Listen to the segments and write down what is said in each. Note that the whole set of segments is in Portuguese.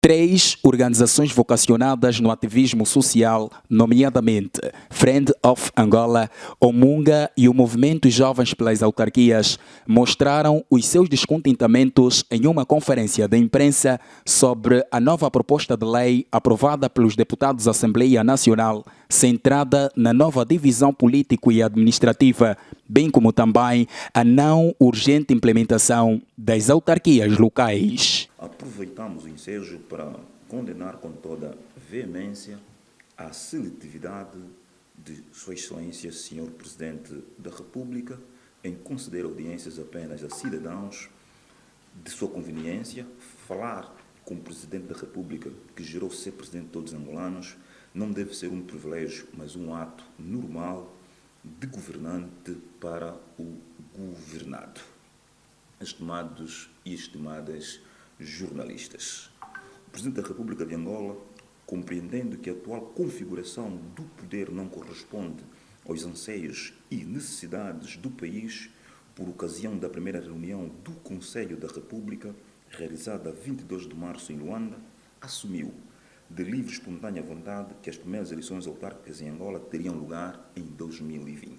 Três organizações vocacionadas no ativismo social, nomeadamente Friend of Angola, Omunga e o Movimento Jovens pelas Autarquias, mostraram os seus descontentamentos em uma conferência de imprensa sobre a nova proposta de lei aprovada pelos deputados da Assembleia Nacional, centrada na nova divisão político e administrativa, bem como também a não urgente implementação das autarquias locais. Aproveitamos o ensejo para condenar com toda veemência a seletividade de Sua Excelência, Sr. Presidente da República, em conceder audiências apenas a cidadãos de sua conveniência. Falar com o Presidente da República, que jurou ser Presidente de todos os angolanos, não deve ser um privilégio, mas um ato normal de governante para o governado. Estimados e estimadas jornalistas, o Presidente da República de Angola, compreendendo que a atual configuração do poder não corresponde aos anseios e necessidades do país, por ocasião da primeira reunião do Conselho da República, realizada a 22 de março em Luanda, assumiu de livre e espontânea vontade que as primeiras eleições autárquicas em Angola teriam lugar em 2020.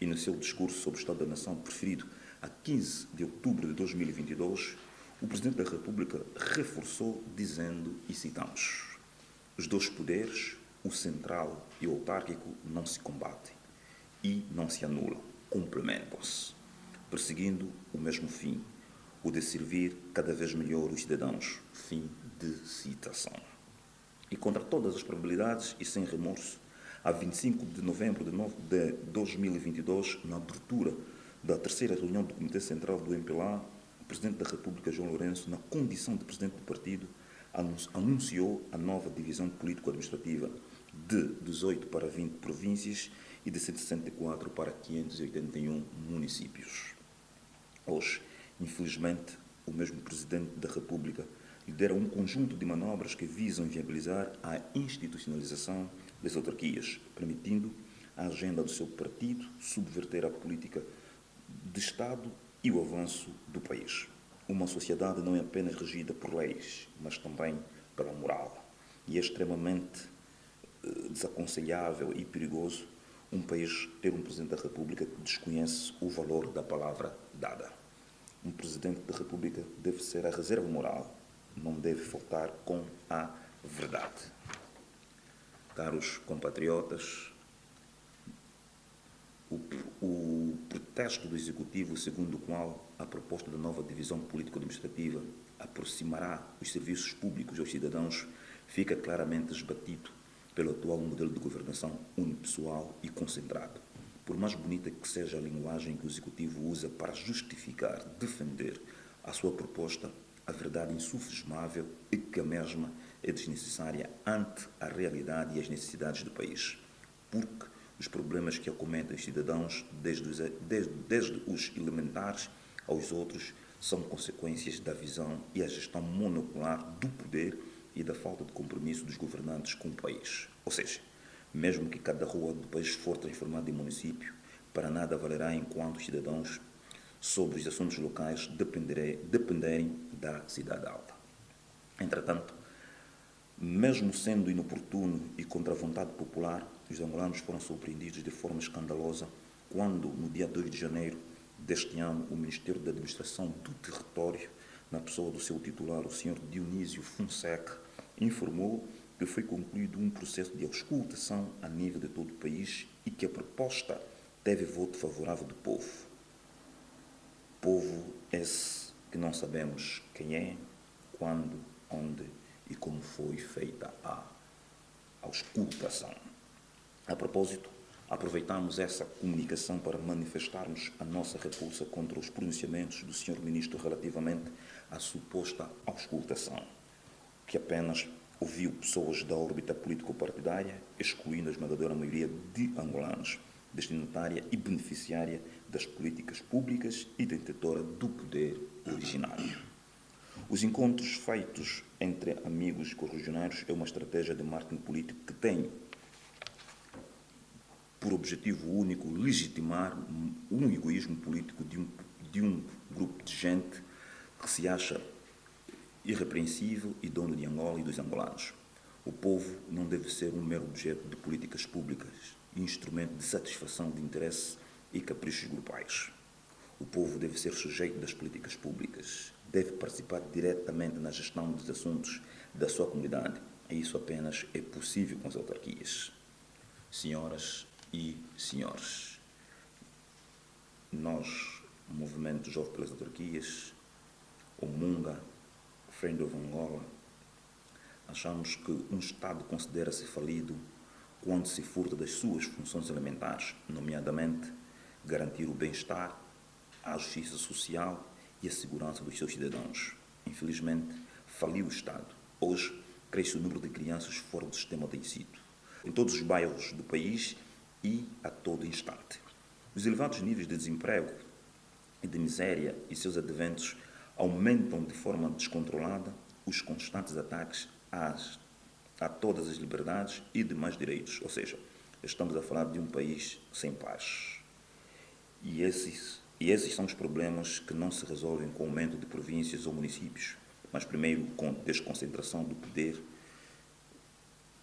E no seu discurso sobre o Estado da Nação preferido a 15 de outubro de 2022, o Presidente da República reforçou dizendo, e citamos: os dois poderes, o central e o autárquico, não se combatem e não se anulam, complementam-se, perseguindo o mesmo fim, o de servir cada vez melhor os cidadãos. Fim de citação. E contra todas as probabilidades e sem remorso, a 25 de novembro de 2022, na abertura da terceira reunião do Comitê Central do MPLA, o Presidente da República, João Lourenço, na condição de Presidente do partido, anunciou a nova divisão político-administrativa de 18 para 20 províncias e de 164 para 581 municípios. Hoje, infelizmente, o mesmo Presidente da República lidera um conjunto de manobras que visam viabilizar a institucionalização das autarquias, permitindo à agenda do seu partido subverter a política de Estado e o avanço do país. Uma sociedade não é apenas regida por leis, mas também pela moral. E é extremamente desaconselhável e perigoso um país ter um Presidente da República que desconhece o valor da palavra dada. Um Presidente da República deve ser a reserva moral, não deve faltar com a verdade. Caros compatriotas, o pretexto do Executivo, segundo o qual a proposta da nova divisão político-administrativa aproximará os serviços públicos aos cidadãos, fica claramente esbatido pelo atual modelo de governação unipessoal e concentrado. Por mais bonita que seja a linguagem que o Executivo usa para justificar, defender a sua proposta, a verdade insufismável é que a mesma é desnecessária ante a realidade e as necessidades do país. Porque os problemas que acometem os cidadãos, desde os elementares aos outros, são consequências da visão e a gestão monocular do poder e da falta de compromisso dos governantes com o país. Ou seja, mesmo que cada rua do país for transformada em município, para nada valerá enquanto os cidadãos sobre os assuntos locais dependerem da cidade alta. Entretanto, mesmo sendo inoportuno e contra a vontade popular, os angolanos foram surpreendidos de forma escandalosa quando, no dia 2 de janeiro deste ano, o Ministério da Administração do Território, na pessoa do seu titular, o Sr. Dionísio Fonseca, informou que foi concluído um processo de auscultação a nível de todo o país e que a proposta teve voto favorável do povo. Povo esse que não sabemos quem é, quando, onde e como foi feita a auscultação. A propósito, aproveitamos essa comunicação para manifestarmos a nossa repulsa contra os pronunciamentos do Sr. Ministro relativamente à suposta auscultação, que apenas ouviu pessoas da órbita político-partidária, excluindo a esmagadora maioria de angolanos, destinatária e beneficiária das políticas públicas e detentora do poder originário. Os encontros feitos entre amigos e correligionários é uma estratégia de marketing político que tem por objetivo único legitimar um egoísmo político de um grupo de gente que se acha irrepreensível e dono de Angola e dos angolanos. O povo não deve ser um mero objeto de políticas públicas e instrumento de satisfação de interesses e caprichos grupais. O povo deve ser sujeito das políticas públicas, deve participar diretamente na gestão dos assuntos da sua comunidade. E isso apenas é possível com as autarquias. Senhoras e senhores, nós, o Movimento Jovem pelas Autarquias, o MUNGA, Friend of Angola, achamos que um Estado considera-se falido quando se furta das suas funções elementares, nomeadamente garantir o bem-estar, a justiça social e a segurança dos seus cidadãos. Infelizmente, faliu o Estado. Hoje, cresce o número de crianças fora do sistema de ensino, em todos os bairros do país e a todo instante. Os elevados níveis de desemprego e de miséria e seus adventos aumentam de forma descontrolada os constantes ataques a todas as liberdades e demais direitos. Ou seja, estamos a falar de um país sem paz. E esses são os problemas que não se resolvem com o aumento de províncias ou municípios, mas primeiro com desconcentração do poder,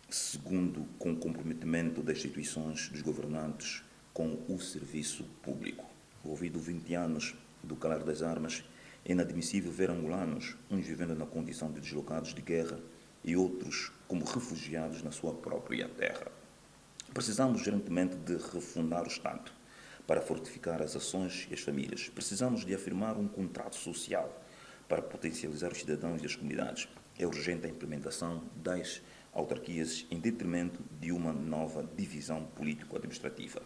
segundo com o comprometimento das instituições, dos governantes com o serviço público. Ouvido 20 anos do calar das armas, é inadmissível ver angolanos, uns vivendo na condição de deslocados de guerra e outros como refugiados na sua própria terra. Precisamos urgentemente de refundar o Estado para fortificar as ações e as famílias. Precisamos de afirmar um contrato social para potencializar os cidadãos e as comunidades. É urgente a implementação das autarquias em detrimento de uma nova divisão político-administrativa.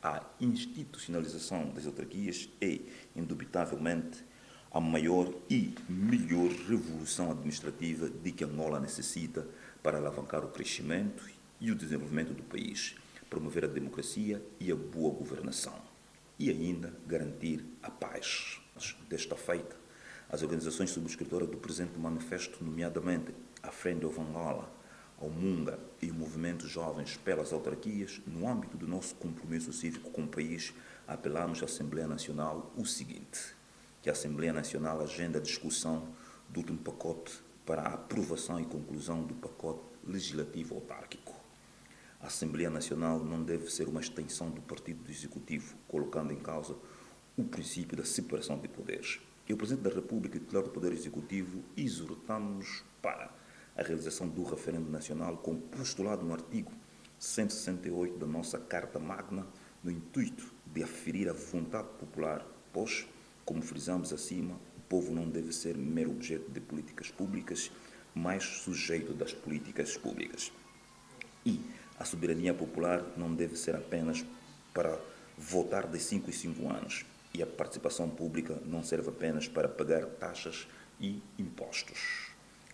A institucionalização das autarquias é, indubitavelmente, a maior e melhor revolução administrativa de que Angola necessita para alavancar o crescimento e o desenvolvimento do país, promover a democracia e a boa governação e ainda garantir a paz. Desta feita, as organizações subscritoras do presente manifesto, nomeadamente a Friend of Angola, ao MUNGA e o Movimento Jovens pelas Autarquias, no âmbito do nosso compromisso cívico com o país, apelamos à Assembleia Nacional o seguinte: que a Assembleia Nacional agenda a discussão do último pacote para a aprovação e conclusão do pacote legislativo autárquico. A Assembleia Nacional não deve ser uma extensão do Partido do Executivo, colocando em causa o princípio da separação de poderes. E o Presidente da República e o titular do Poder Executivo exortamos para a realização do referendo nacional, como postulado no artigo 168 da nossa Carta Magna, no intuito de aferir a vontade popular, pois, como frisamos acima, o povo não deve ser mero objeto de políticas públicas, mas sujeito das políticas públicas. E a soberania popular não deve ser apenas para votar de 5 em 5 anos, e a participação pública não serve apenas para pagar taxas e impostos.